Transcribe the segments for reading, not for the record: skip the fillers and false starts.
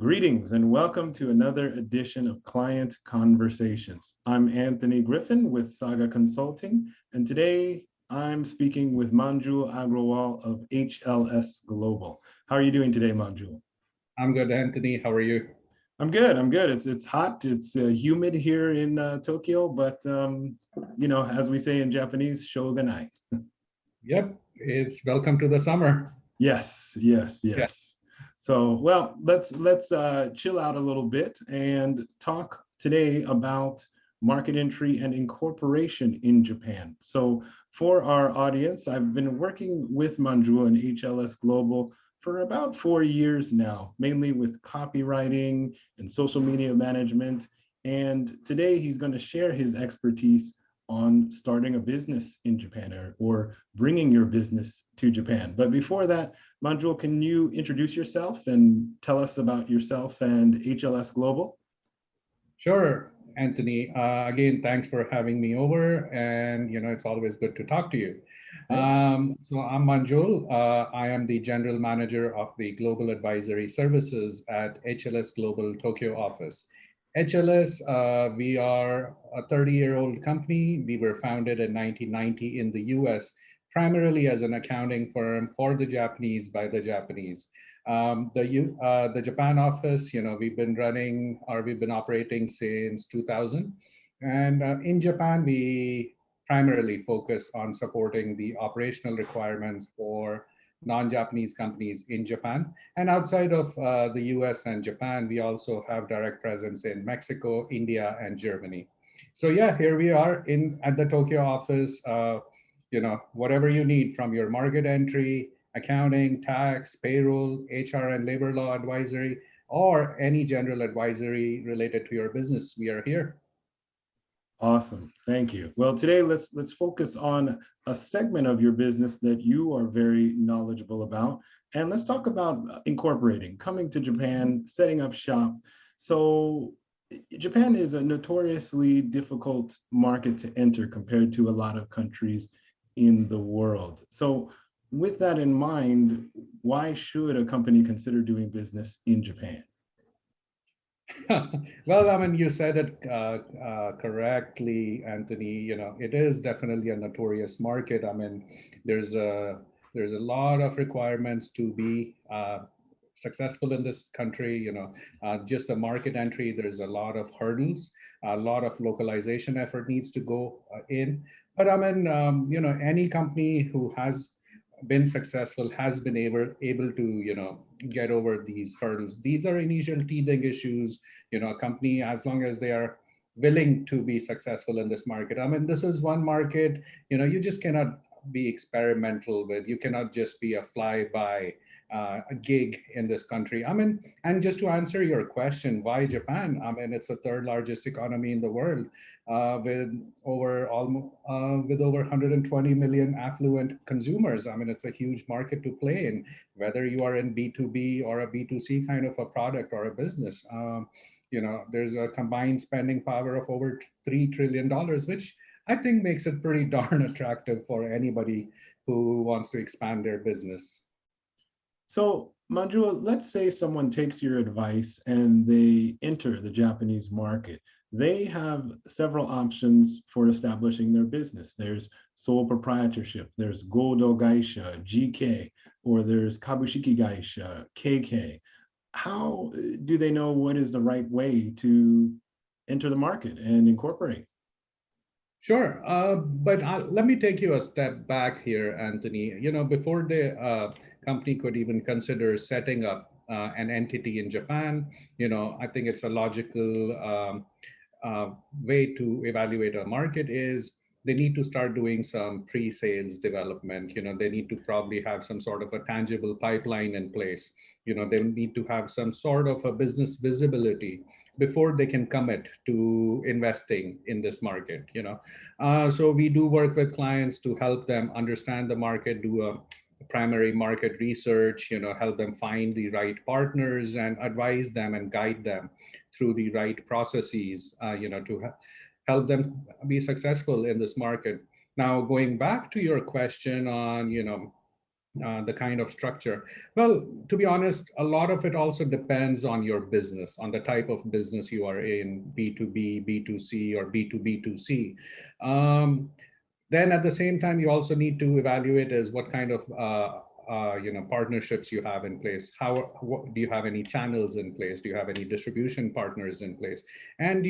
Greetings and welcome to another edition of Client Conversations. I'm Anthony Griffin with Saga Consulting, and today I'm speaking with Manjul Agrawal of HLS Global. How are you doing today, Manjul? I'm good, Anthony. How are you? I'm good. I'm good. It's hot. It's humid here in Tokyo, but as we say in Japanese, shogunai. Yep, it's welcome to the summer. Yes, yes, Yeah, yes. So, well, let's chill out a little bit and talk today about market entry and incorporation in Japan. So, for our audience, I've been working with Manjul and HLS Global for about 4 years now, mainly with copywriting and social media management. And today he's going to share his expertise on starting a business in Japan or bringing your business to Japan. But before that, Manjul, can you introduce yourself and tell us about yourself and HLS Global? sure, Anthony. Again, thanks for having me over, and it's always good to talk to you. Thanks. So I'm Manjul. I am the general manager of the Global Advisory Services at HLS Global Tokyo office. HLS, we are a 30-year-old company. We were founded in 1990 in the US, primarily as an accounting firm for the Japanese by the Japanese. The Japan office, we've been operating since 2000. And in Japan, we primarily focus on supporting the operational requirements for non-Japanese companies in Japan. And outside of the US and Japan, we also have direct presence in Mexico, India, and Germany. So yeah, here we are in at the Tokyo office. Whatever you need from your market entry, accounting, tax, payroll, HR and labor law advisory, or any general advisory related to your business, we are here. Awesome. Thank you. Well, today let's focus on a segment of your business that you are very knowledgeable about. And let's talk about incorporating, coming to Japan, setting up shop. So Japan is a notoriously difficult market to enter compared to a lot of countries in the world. So with that in mind, why should a company consider doing business in Japan? Well, I mean, you said it correctly, Anthony. It is definitely a notorious market. I mean, there's a there's a lot of requirements to be successful in this country. Just the market entry, there's a lot of hurdles, a lot of localization effort needs to go in. But I mean, any company who has been successful has been able to get over these hurdles. These are initial teething issues. A company, as long as they are willing to be successful in this market, I mean, this is one market you just cannot be experimental with. You cannot just be a fly-by a gig in this country. I mean, and just to answer your question, why Japan? I mean, it's the third largest economy in the world, with over 120 million affluent consumers. I mean, it's a huge market to play in, whether you are in B2B or a B2C kind of a product or a business. There's a combined spending power of over $3 trillion, which I think makes it pretty darn attractive for anybody who wants to expand their business. So, Manjula, let's say someone takes your advice and they enter the Japanese market. They have several options for establishing their business. There's sole proprietorship, there's Godo Gaisha, GK, or there's Kabushiki Gaisha, KK. How do they know what is the right way to enter the market and incorporate? Sure, but let me take you a step back here, Anthony. Before the company could even consider setting up an entity in Japan, I think it's a logical way to evaluate a market is they need to start doing some pre-sales development. They need to probably have some sort of a tangible pipeline in place. They need to have some sort of a business visibility before they can commit to investing in this market. So we do work with clients to help them understand the market, do a primary market research, help them find the right partners and advise them and guide them through the right processes, to help them be successful in this market. Now, going back to your question on, the kind of structure? Well, to be honest, a lot of it also depends on your business, on the type of business you are in, B2B, B2C, or B2B2C. Um, then at the same time, you also need to evaluate is what kind of partnerships you have in place. Do you have any channels in place? Do you have any distribution partners in place? And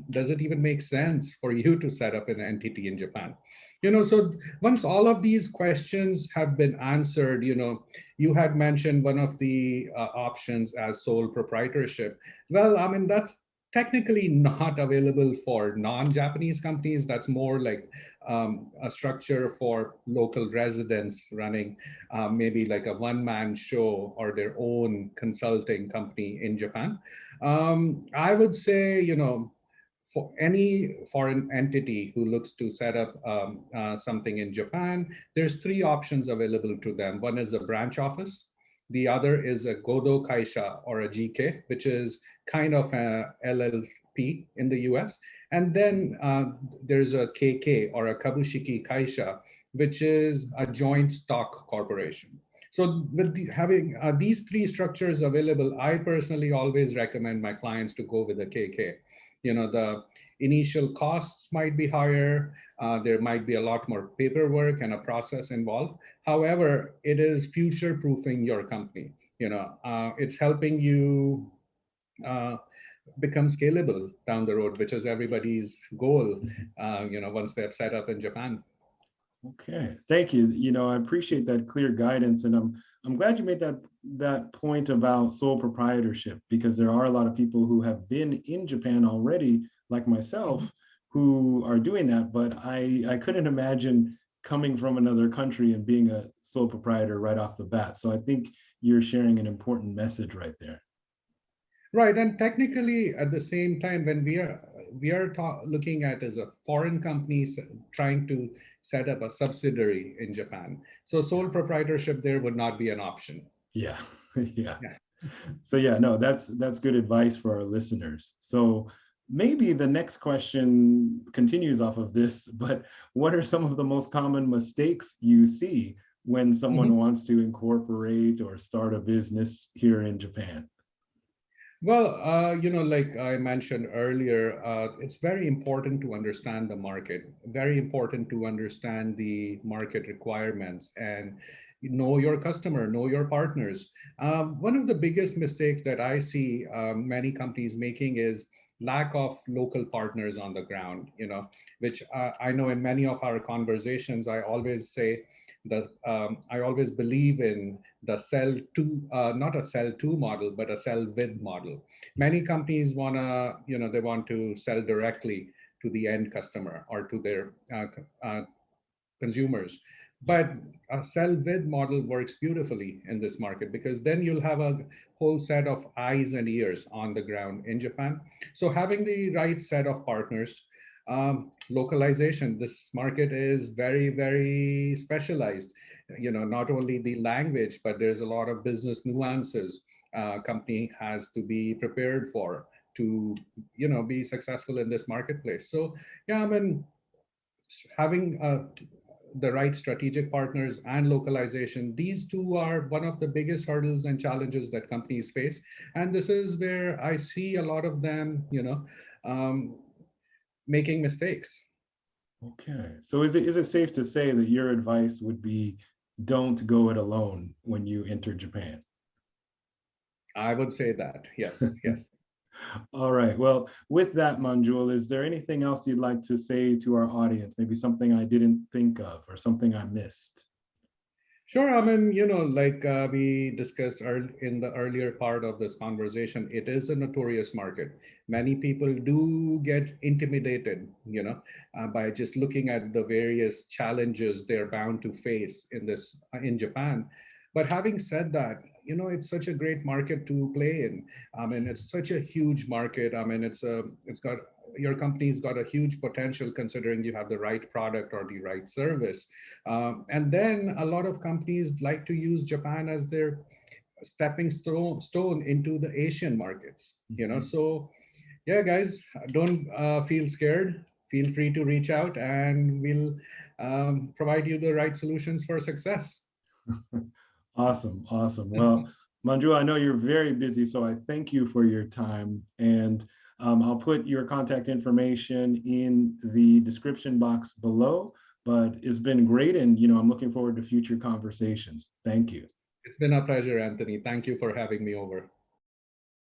does it even make sense for you to set up an entity in Japan? So once all of these questions have been answered, you had mentioned one of the options as sole proprietorship. Well, I mean, that's technically not available for non-Japanese companies. That's more like a structure for local residents running maybe like a one-man show or their own consulting company in Japan. I would say, for any foreign entity who looks to set up something in Japan, there's three options available to them. One is a branch office. The other is a Godo Kaisha or a GK, which is kind of a LLP in the US. And then there's a KK or a Kabushiki Kaisha, which is a joint stock corporation. So with having these three structures available, I personally always recommend my clients to go with a KK. The initial costs might be higher. There might be a lot more paperwork and a process involved. However, it is future proofing your company. It's helping you uh, become scalable down the road, which is everybody's goal, once they're set up in Japan. Okay, thank you. I appreciate that clear guidance, and I'm glad you made that point about sole proprietorship, because there are a lot of people who have been in Japan already, like myself, who are doing that. But I couldn't imagine coming from another country and being a sole proprietor right off the bat. So I think you're sharing an important message right there. Right, and technically at the same time, when we are looking at as a foreign company trying to set up a subsidiary in Japan, so sole proprietorship there would not be an option. Yeah, yeah. Yeah. So yeah, no, that's good advice for our listeners. So maybe the next question continues off of this, but what are some of the most common mistakes you see when someone wants to incorporate or start a business here in Japan? Well, like I mentioned earlier, it's very important to understand the market, very important to understand the market requirements and know your customer, know your partners. One of the biggest mistakes that I see many companies making is lack of local partners on the ground, which I know in many of our conversations, I always say that I always believe in the sell to, not a sell to model, but a sell with model. Many companies they want to sell directly to the end customer or to their consumers. But a sell with model works beautifully in this market, because then you'll have a whole set of eyes and ears on the ground in Japan. So having the right set of partners, localization, this market is very, very specialized. Not only the language, but there's a lot of business nuances company has to be prepared for to be successful in this marketplace. So yeah, I mean, having the right strategic partners and localization, these two are one of the biggest hurdles and challenges that companies face. And this is where I see a lot of them, um, making mistakes. Okay. So is it safe to say that your advice would be don't go it alone when you enter Japan? I would say that, yes, yes. All right. Well, with that, Manjul, is there anything else you'd like to say to our audience? Maybe something I didn't think of or something I missed? Sure. I mean, like we discussed in the earlier part of this conversation, it is a notorious market. Many people do get intimidated, by just looking at the various challenges they're bound to face in Japan. But having said that, it's such a great market to play in. I mean, it's such a huge market. I mean, it's got your company's got a huge potential considering you have the right product or the right service. And then a lot of companies like to use Japan as their stepping stone into the Asian markets. So yeah, guys, don't feel scared. Feel free to reach out, and we'll provide you the right solutions for success. Awesome, awesome. Well, Manjul, I know you're very busy, so I thank you for your time. And I'll put your contact information in the description box below. But it's been great, and I'm looking forward to future conversations. Thank you. It's been a pleasure, Anthony. Thank you for having me over.